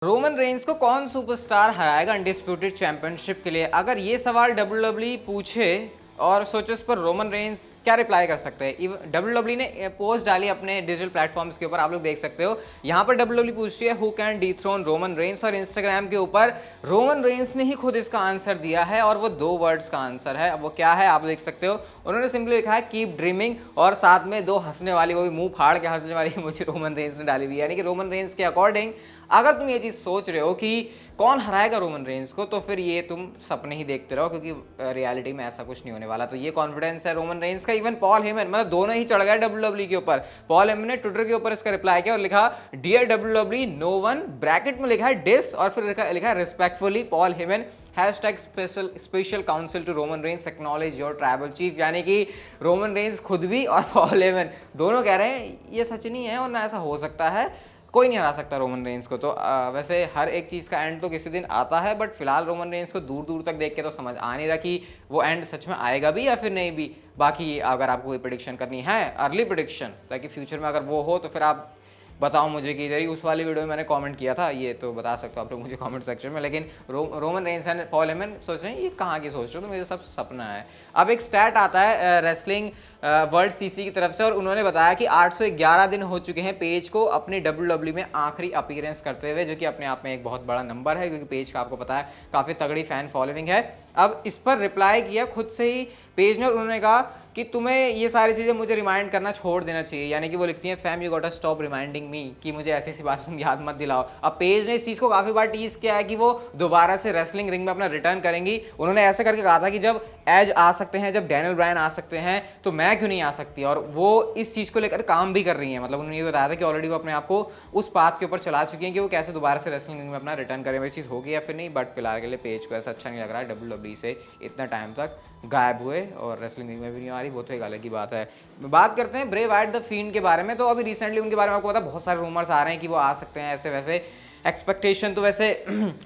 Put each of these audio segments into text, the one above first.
Roman Reigns को कौन superstar हराएगा undisputed championship के लिए? अगर ये सवाल डब्ल्यूडब्ल्यूई पूछे और सोचो इस पर रोमन रेंस क्या रिप्लाई कर सकते हैं। डब्ल्यूडब्ल्यूई ने पोस्ट डाली अपने डिजिटल प्लेटफॉर्म्स के ऊपर, आप लोग देख सकते हो। यहाँ पर डब्ल्यूडब्ल्यूई पूछ रही है who can dethrone Roman Reigns, और इंस्टाग्राम के ऊपर रोमन रेंस ने ही खुद इसका आंसर दिया है और वो 2 वर्ड्स का आंसर है। अब वो क्या है आप देख सकते हो। उन्होंने सिंपली लिखा है कीप ड्रीमिंग और साथ में 2 हंसने वाली, वो भी मुंह फाड़ के हंसने वाली मुझे रोमन रेंस ने डाली हुई है। यानी कि रोमन रेंस के अकॉर्डिंग अगर तुम ये चीज़ सोच रहे हो कि कौन हराएगा रोमन रेंस को, तो फिर ये तुम सपने ही देखते रहो, क्योंकि रियलिटी में ऐसा कुछ नहीं होने वाला। तो ये कॉन्फिडेंस है रोमन रेंस का। इवन पॉल हेमन, मतलब दोनों ही चढ़ गए डब्ल्यूडब्ल्यूई के ऊपर। पॉल हेमन ने ट्विटर के ऊपर इसका रिप्लाई किया और लिखा dear WWE no one, bracket में लिखा है डिस और फिर लिखा है respectfully Paul Heyman, hashtag special counsel to Roman Reigns acknowledge your tribal chief. यानी कि रोमन रेंस खुद भी और पॉल हेमन दोनों कह रहे हैं ये सच नहीं है और ना ऐसा हो सकता है, कोई नहीं हरा सकता रोमन रेंस को। तो वैसे हर एक चीज़ का एंड तो किसी दिन आता है, बट फिलहाल रोमन रेंस को दूर दूर तक देख के तो समझ आ नहीं रहा कि वो एंड सच में आएगा भी या फिर नहीं भी। बाकी अगर आपको कोई प्रेडिक्शन करनी है, अर्ली प्रेडिक्शन, ताकि फ्यूचर में अगर वो हो तो फिर आप बताओ मुझे कि इधर ही उस वाली वीडियो में मैंने कमेंट किया था, ये तो बता सकते हो आप लोग मुझे कमेंट सेक्शन में। लेकिन Roman Reigns and Paul Heyman सोच रहे हैं ये कहाँ की सोच रहे हो, तो मेरे सब सपना है। अब एक स्टैट आता है रेसलिंग वर्ल्ड सीसी की तरफ से, और उन्होंने बताया कि 811 दिन हो चुके हैं पेज को अपनी डब्ल्यूडब्ल्यूई में आखिरी अपीयरेंस करते हुए, जो कि अपने आप में एक बहुत बड़ा नंबर है, क्योंकि पेज का आपको पता है काफ़ी तगड़ी फैन फॉलोइंग है। अब इस पर रिप्लाई किया खुद से ही पेज ने, उन्होंने कहा कि तुम्हें ये सारी चीज़ें मुझे रिमाइंड करना छोड़ देना चाहिए। यानी कि वो लिखती हैं fam you got to stop reminding me, कि मुझे ऐसी ऐसी बातें तुम याद मत दिलाओ। अब पेज ने इस चीज़ को काफ़ी बार टीज किया है कि वो दोबारा से रेसलिंग रिंग में अपना रिटर्न करेंगी। उन्होंने ऐसे करके कहा था कि जब एज आ सकते हैं, जब डैनियल ब्रायन आ सकते हैं, तो मैं क्यों नहीं आ सकती। और वो इस चीज़ को लेकर काम भी कर रही हैं। मतलब उन्होंने ये बताया था कि ऑलरेडी वो अपने आप को उस पाथ के ऊपर चला चुकी हैं कि वो कैसे दोबारा से रेसलिंग रिंग में अपना रिटर्न करें। वही चीज़ होगी या फिर नहीं, बट फिलहाल के लिए पेज को ऐसा अच्छा नहीं लग रहा है डब्ल्यूडब्ल्यूई से इतना टाइम तक गायब हुए और रेसलिंग रिंग में भी नहीं आ रही, वो तो एक अलग ही बात है। बात करते हैं ब्रे वाइट द फील्ड के बारे में। तो अभी रिसेंटली उनके बारे में आपको पता बहुत सारे रूमर्स आ रहे हैं कि वो आ सकते हैं ऐसे वैसे। एक्सपेक्टेशन तो वैसे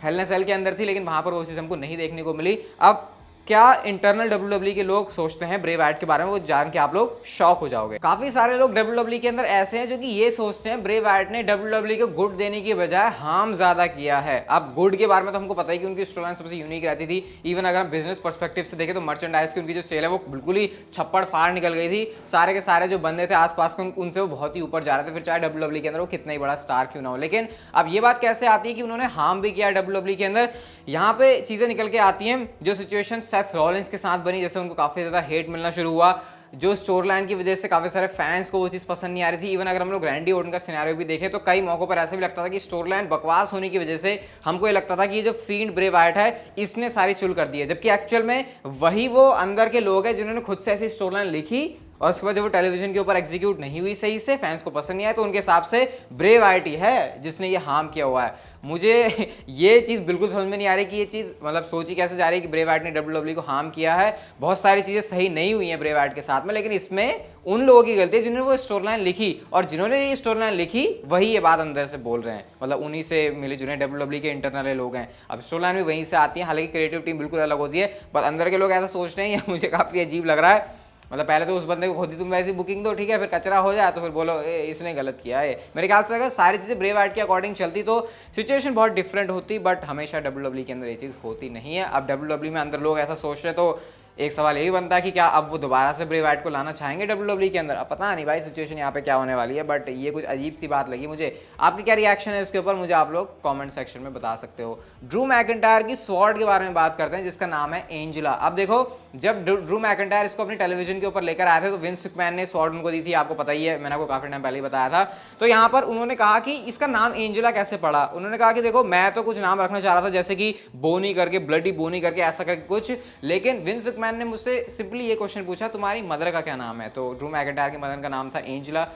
हेल इन सेल के अंदर थी, लेकिन वहां पर वो चीज़ हमको नहीं देखने को मिली। अब क्या इंटरनल डब्ल्यूडब्ल्यूई के लोग सोचते हैं ब्रे वाइट के बारे में, वो जान के आप लोग शॉक हो जाओगे। काफी सारे लोग डब्ल्यूडब्ल्यूई के अंदर ऐसे हैं जो कि ये सोचते हैं ब्रे वाइट ने डब्ल्यूडब्ल्यूई को गुड देने की बजाय हार्म ज्यादा किया है। अब गुड के बारे में तो हमको पता ही कि उनकी स्टोरी लाइन सबसे यूनिक रहती थी। इवन अगर हम बिजनेस पर्सपेक्टिव से देखें तो मर्चेंडाइज की उनकी जो सेल है वो बिल्कुल ही छप्पड़ फाड़ निकल गई थी। सारे के सारे जो बंदे थे आसपास के उनसे वो बहुत ही ऊपर जा रहे थे, फिर चाहे डब्ल्यूडब्ल्यूई के अंदर वो कितना ही बड़ा स्टार क्यों ना हो। लेकिन अब ये बात कैसे आती है कि उन्होंने हार्म भी किया डब्ल्यूडब्ल्यूई के अंदर। यहाँ पे चीजें निकल के आती हैं जो सिचुएशन सेथ रॉलिंस के साथ बनी, जैसे उनको काफी ज्यादा हेट मिलना शुरू हुआ, जो स्टोरी लाइन की वजह से काफी सारे फैंस को वो चीज पसंद नहीं आ रही थी। इवन अगर हम लोग रैंडी ऑर्टन का सिनेरियो भी देखें तो कई मौकों पर ऐसे भी लगता था कि स्टोरी लाइन बकवास होने की वजह से हमको ये लगता था कि ये जो फील्ड ब्रे वाइट है इसने सारी चुल कर दी है, जबकि एक्चुअल में वही वो अंदर के लोग हैं जिन्होंने खुद से ऐसी स्टोरी लाइन लिखी और उसके बाद जब वो टेलीविजन के ऊपर एग्जीक्यूट नहीं हुई सही से, फैंस को पसंद नहीं आया, तो उनके हिसाब से ब्रे वाइट ही है जिसने ये हार्म किया हुआ है। मुझे ये चीज़ बिल्कुल समझ में नहीं आ रही कि ये चीज़ मतलब सोची कैसे जा रही है कि ब्रे वाइट ने डब्ल्यूडब्ल्यूई को हार्म किया है। बहुत सारी चीज़ें सही नहीं हुई हैं ब्रे वाइट के साथ में, लेकिन इसमें उन लोगों की गलती है जिन्होंने वो स्टोरी लाइन लिखी, और जिन्होंने ये स्टोरी लाइन लिखी वही ये बात अंदर से बोल रहे हैं। मतलब उन्हीं से मिले जुले डब्ल्यूडब्ल्यूई के इंटरनल लोग हैं। अब स्टोरी लाइन भी वहीं से आती है, हालांकि क्रिएटिव टीम बिल्कुल अलग होती है, पर अंदर के लोग ऐसा सोच रहे हैं, ये मुझे काफ़ी अजीब लग रहा है। मतलब पहले तो उस बंदे को खुद ही तुम वैसी बुकिंग दो, ठीक है, फिर कचरा हो जाए तो फिर बोलो इसने गलत किया है। मेरे ख्याल से अगर सारी चीज़ें ब्रे वाइट के अकॉर्डिंग चलती तो सिचुएशन बहुत डिफरेंट होती, बट हमेशा डब्ल्यूडब्ल्यूई के अंदर ये चीज़ होती नहीं है। अब डब्ल्यूडब्ल्यूई में अंदर लोग ऐसा सोच रहे तो एक सवाल यही बनता है कि क्या अब वो दोबारा से ब्रे वाइट को लाना चाहेंगे डब्ल्यूडब्ल्यूई के अंदर। अब पता नहीं भाई सिचुएशन यहाँ पे क्या होने वाली है, बट ये कुछ अजीब सी बात लगी मुझे। आपकी क्या रिएक्शन है इसके ऊपर, मुझे आप लोग कमेंट सेक्शन में बता सकते हो। ड्रू मैकिंटायर की स्वॉर्ड के बारे में बात करते हैं जिसका नाम है एंजेला। अब देखो जब ड्रू मैकिंटायर इसको अपनी टेलीविजन के ऊपर लेकर आए थे तो विंस मैकमैन ने स्वॉर्ड उनको दी थी, आपको पता ही है, मैंने आपको काफी टाइम पहले ही बताया था। तो यहाँ पर उन्होंने कहा कि इसका नाम एंजेला कैसे पड़ा। उन्होंने कहा कि देखो मैं तो कुछ नाम रखना चाह रहा था जैसे कि बोनी करके, ब्लडी बोनी करके, ऐसा करके कुछ, लेकिन विंस मैकमैन ने मुझसे सिंपली ये क्वेश्चन पूछा तुम्हारी मदर का क्या नाम है। तो ड्रू मैकिंटायर की मदर का नाम था एंजेला।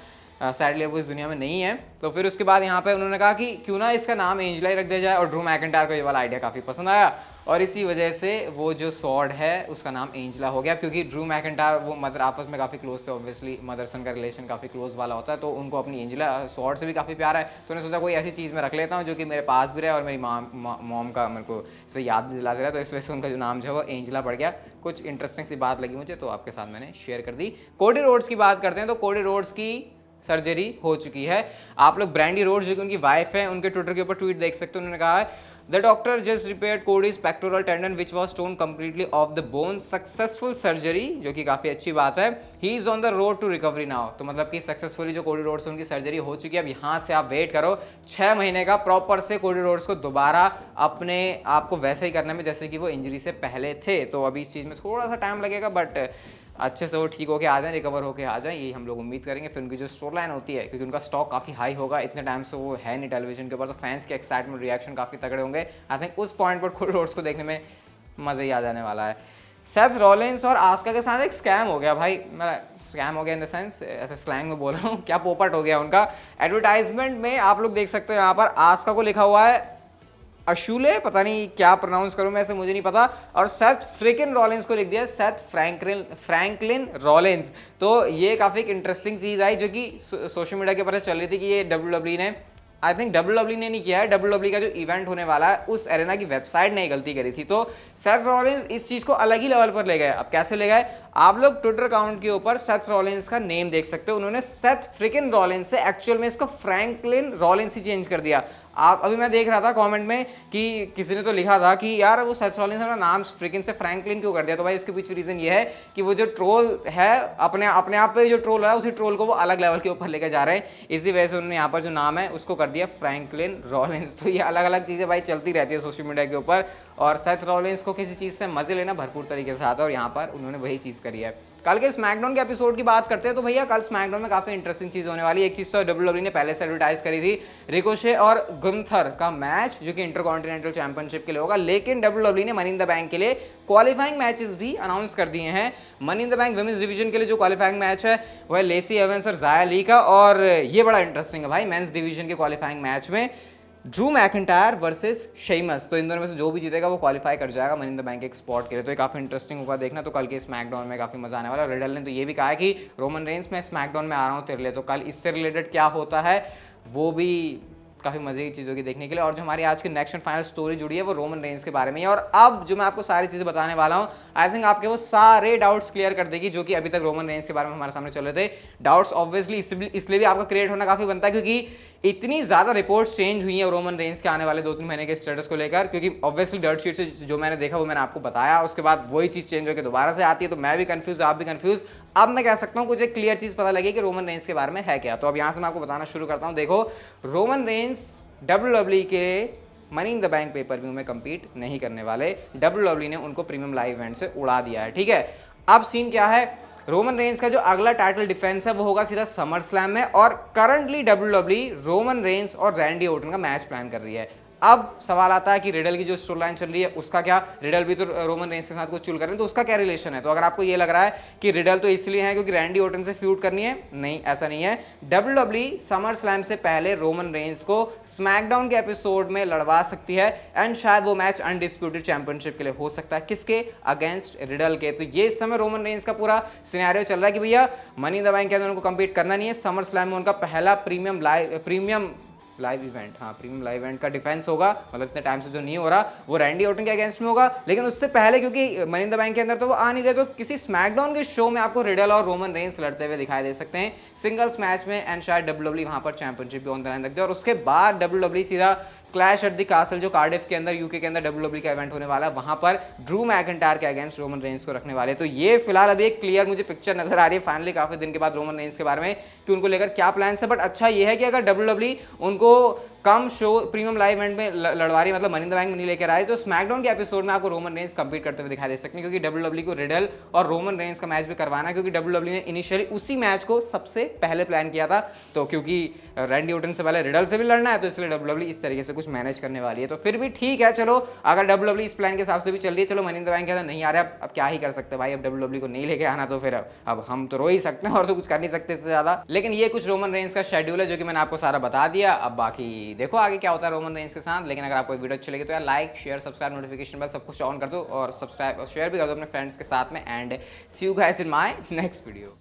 सैडली अब वो इस दुनिया में नहीं है। तो फिर उसके बाद यहाँ पे उन्होंने कहा कि क्यों ना इसका नाम एंजेला ही रख दिया जाए, और ड्रू मैकिंटायर को ये वाला आइडिया काफ़ी पसंद आया और इसी वजह से वो जो स्वॉर्ड है उसका नाम एंजेला हो गया, क्योंकि ड्रू मैकिंटायर वो मदर आपस में काफ़ी क्लोज थे, ऑब्वियसली मदर सन का रिलेशन काफ़ी क्लोज वाला होता है, तो उनको अपनी एंजेला स्वॉर्ड से भी काफ़ी प्यार है। तो उन्होंने सोचा कोई ऐसी चीज़ में रख लेता हूँ जो कि मेरे पास भी रहे और मेरी मॉम का मेरे को से याद भी दिलाते रहे, तो इस वजह से उनका जो नाम जो है वो एंजेला पड़ गया। कुछ इंटरेस्टिंग सी बात लगी मुझे तो आपके साथ मैंने शेयर कर दी। कोडी रोड्स की बात करते हैं तो कोडी रोड्स की सर्जरी हो चुकी है। आप लोग ब्रैंडी रोड्स जो कि उनकी वाइफ है, उनके ट्विटर के ऊपर ट्वीट देख सकते हो। उन्होंने कहा है the doctor just repaired Cody's pectoral tendon which was torn completely off the bone, successful surgery, जो कि काफ़ी अच्छी बात है। He is on the road to recovery now, तो मतलब कि सक्सेसफुली जो कोडी रोड्स उनकी सर्जरी हो चुकी है। अब यहाँ से आप वेट करो 6 महीने का प्रॉपर से कोडी रोड्स को दोबारा अपने आप को वैसे ही करने में जैसे कि वो इंजरी से पहले थे। तो अभी इस चीज़ में थोड़ा सा टाइम लगेगा, बट अच्छे से वो ठीक होके आ जाए, रिकवर होके आ जाए, यही हम लोग उम्मीद करेंगे। फिर उनकी जो स्टोरी लाइन होती है, क्योंकि उनका स्टॉक काफ़ी हाई होगा, इतने टाइम से वो है नहीं टेलीविजन के ऊपर, तो फैंस के एक्साइटमेंट रिएक्शन काफ़ी तगड़े होंगे। आई थिंक उस पॉइंट पर कोडी रोड्स को देखने में मज़ा ही आ जाने वाला है। सेथ रॉलिंस और आस्का के साथ एक स्कैम हो गया भाई, मैं स्कैम हो गया इन द सेंस ऐसे स्लैंग में बोल रहा हूँ, क्या पोपट हो गया उनका। एडवर्टाइजमेंट में आप लोग देख सकते हो यहाँ पर आस्का को लिखा हुआ है अशूले, पता नहीं क्या प्रोनाउंस करूं मैं, ऐसे मुझे नहीं पता, और सेथ फ्रिकिन रॉलिंस को लिख दिया सेथ फ्रैंकलिन रॉलिंस। तो ये काफ़ी एक इंटरेस्टिंग चीज़ आई जो कि सोशल मीडिया के ऊपर चल रही थी कि ये WWE ने, आई थिंक WWE ने नहीं किया है, WWE का जो इवेंट होने वाला है उस एरेना की वेबसाइट ने गलती करी थी। तो सेथ रॉलिंस इस चीज़ को अलग ही लेवल पर ले गए। अब कैसे ले गए, आप लोग ट्विटर अकाउंट के ऊपर सेथ रॉलिंस का नेम देख सकते हो, उन्होंने सेथ फ्रिकिन रॉलिंस से एक्चुअल में इसको फ्रैंकलिन रॉलिंस ही चेंज कर दिया। आप अभी मैं देख रहा था कमेंट में कि किसी ने तो लिखा था कि यार वो सेथ रॉलिंस ने नाम फ्रिकिन से फ्रैंकलिन क्यों कर दिया। तो भाई इसके पीछे रीजन ये है कि वो जो ट्रोल है अपने आप पे जो ट्रोल है उसी ट्रोल को वो अलग लेवल के ऊपर लेकर जा रहे हैं, इसी वजह से उन्होंने यहाँ पर जो नाम है उसको कर दिया फ्रैंकलिन रॉलिंस। तो ये अलग अलग चीज़ें भाई चलती रहती है सोशल मीडिया के ऊपर, और सेथ रॉलिंस को किसी चीज़ से मजे लेना भरपूर तरीके से आता है, और यहाँ पर उन्होंने वही चीज़ करी है। कल के स्मैकडाउन के एपिसोड की बात करते हैं तो भैया कल स्मैकडाउन में काफी इंटरेस्टिंग चीज होने वाली है। एक चीज तो WWE ने पहले से एडवर्टाइज करी थी, रिकोशे और गुंथर का मैच जो कि इंटरकॉन्टिनेंटल चैंपियनशिप के लिए होगा, लेकिन WWE ने मनी इन द बैंक के लिए क्वालिफाइंग मैचेस भी अनाउंस कर दिए हैं। Money in the bank women's division के लिए जो क्वालिफाइंग मैच है वो है लेसी एवंस और जाया ली का, और ये बड़ा इंटरेस्टिंग है भाई। मेंस डिवीजन के क्वालिफाइंग मैच में ड्रू मैकिंटायर वर्सेस शेमस, तो इन दोनों में से जो भी जीतेगा वो क्वालिफाई कर जाएगा मनी इन द बैंक एक स्पॉट के लिए। तो ये काफ़ी इंटरेस्टिंग होगा देखना। तो कल के स्मैकडाउन में काफ़ी मजा आने वाला है। रिडल ने तो ये भी कहा है कि रोमन रेंस में स्मैकडाउन में आ रहा हूँ तेरे लिए, तो कल इससे रिलेटेड क्या होता है वो भी काफ़ी मजे की चीज़ होगी देखने के लिए। और जो हमारी आज की नेक्स्ट एंड फाइनल स्टोरी जुड़ी है वो रोमन रेंस के बारे में है, और अब जो मैं आपको सारी चीज़ें बताने वाला हूँ आई थिंक आपके वो सारे डाउट्स क्लियर कर देगी जो कि अभी तक रोमन रेंस के बारे में हमारे सामने चल रहे थे। डाउट्स ऑब्वियसली इसलिए भी आपका क्रिएट होना काफ़ी बनता है क्योंकि इतनी ज़्यादा रिपोर्ट्स चेंज हुई हैं रोमन रेंस के आने वाले 2-3 महीने के स्टेटस को लेकर, क्योंकि ऑब्वियसली डर्ट शीट से जो मैंने देखा वो मैंने आपको बताया, उसके बाद वही चीज़ चेंज होकर दोबारा से आती है, तो मैं भी कंफ्यूज, आप भी कंफ्यूज। अब मैं कह सकता हूँ कुछ एक क्लियर चीज़ पता लगी कि रोमन रेंस के बारे में है क्या। तो अब यहाँ से मैं आपको बताना शुरू करता हूँ। देखो, रोमन रेंस WWE के money in the bank pay per view में compete नहीं करने वाले, WWE ने उनको प्रीमियम लाइव इवेंट से उड़ा दिया है, ठीक है। अब सीन क्या है, रोमन रेंस का जो अगला टाइटल डिफेंस है वो होगा सीधा समर स्लैम में, और करंटली WWE रोमन रेंस और रैंडी ऑर्टन का मैच प्लान कर रही है। अब सवाल आता है कि रिडल की जो स्टोरी लाइन चल रही है उसका क्या, रिडल भी तो रोमन रेंस के साथ कुछ चुल कर रहे हैं, तो उसका क्या रिलेशन है। तो अगर आपको ये लग रहा है कि रिडल तो इसलिए है क्योंकि रैंडी ऑर्टन से फ्यूड करनी है, नहीं ऐसा नहीं है। WWE समर स्लैम से पहले रोमन रेंस को स्मैकडाउन के एपिसोड में लड़वा सकती है, एंड शायद वो मैच अनडिस्प्यूटेड चैंपियनशिप के लिए हो सकता है, किसके अगेंस्ट, रिडल के। तो ये इस समय रोमन रेंस का पूरा सिनेरियो चल रहा है कि भैया मनी इन द बैंक के अंदर उनको कंपीट करना नहीं है, समर स्लैम में उनका पहला प्रीमियम लाइव इवेंट, हाँ प्रीमियम लाइव इवेंट का डिफेंस होगा, मतलब इतने टाइम से जो नहीं हो रहा वो रैंडी ऑर्टन के अगेंस्ट में होगा। लेकिन उससे पहले क्योंकि मनी इन द बैंक के अंदर तो वो आ नहीं रहे, तो किसी स्मैकडाउन के शो में आपको रिडल और रोमन रेंस लड़ते हुए दिखाई दे सकते हैं सिंगल्स मैच में, एंड शायद WWE वहां पर चैंपियनशिप भी ऑन द लाइन रख दे, और उसके बाद WWE सीधा क्लैश एट द कासल जो कार्डिफ के अंदर यूके के अंदर WWE का इवेंट होने वाला है, वहां पर ड्रू मैकिंटायर के अगेंस्ट रोमन रेंस को रखने वाले। तो ये फिलहाल अभी एक क्लियर मुझे पिक्चर नजर आ रही है फाइनली काफी दिन के बाद रोमन रेंस के बारे में कि उनको लेकर क्या प्लान है। बट अच्छा ये है कि अगर WWE उनको कम शो प्रीमियम लाइव इवेंट में लड़वा रही, मतलब मनी इन द बैंक में नहीं लेकर आए, तो स्मैकडाउन के एपिसोड में आपको रोमन रेंस कंपीट करते हुए दिखाई दे सकते हैं, क्योंकि WWE को रिडल और रोमन रेंस का मैच भी करवाना है, क्योंकि WWE ने इनिशियली उसी मैच को सबसे पहले प्लान किया था। तो क्योंकि रैंडी ऑर्टन से पहले रिडल से भी लड़ना है, तो इसलिए WWE इस तरीके से कुछ मैनेज करने वाली है। तो फिर भी ठीक है, चलो अगर WWE इस प्लान के हिसाब से भी चल रही है, चलो मनी इन द बैंक के अंदर नहीं आ रहा है, अब क्या ही कर सकते हैं भाई, अब WWE को नहीं लेके आना तो फिर अब हम तो रो ही सकते हैं और तो कुछ कर नहीं सकते इससे ज्यादा। लेकिन ये कुछ रोमन रेंस का शेड्यूल है जो कि मैंने आपको सारा बता दिया। अब बाकी देखो आगे क्या होता है रोमन रेंस के साथ। लेकिन अगर आपको वीडियो अच्छी लगी तो यार like share subscribe notification bell सब कुछ ऑन कर दो, और सब्सक्राइब और शेयर भी कर दो अपने फ्रेंड्स के साथ में, and see you guys in my next video.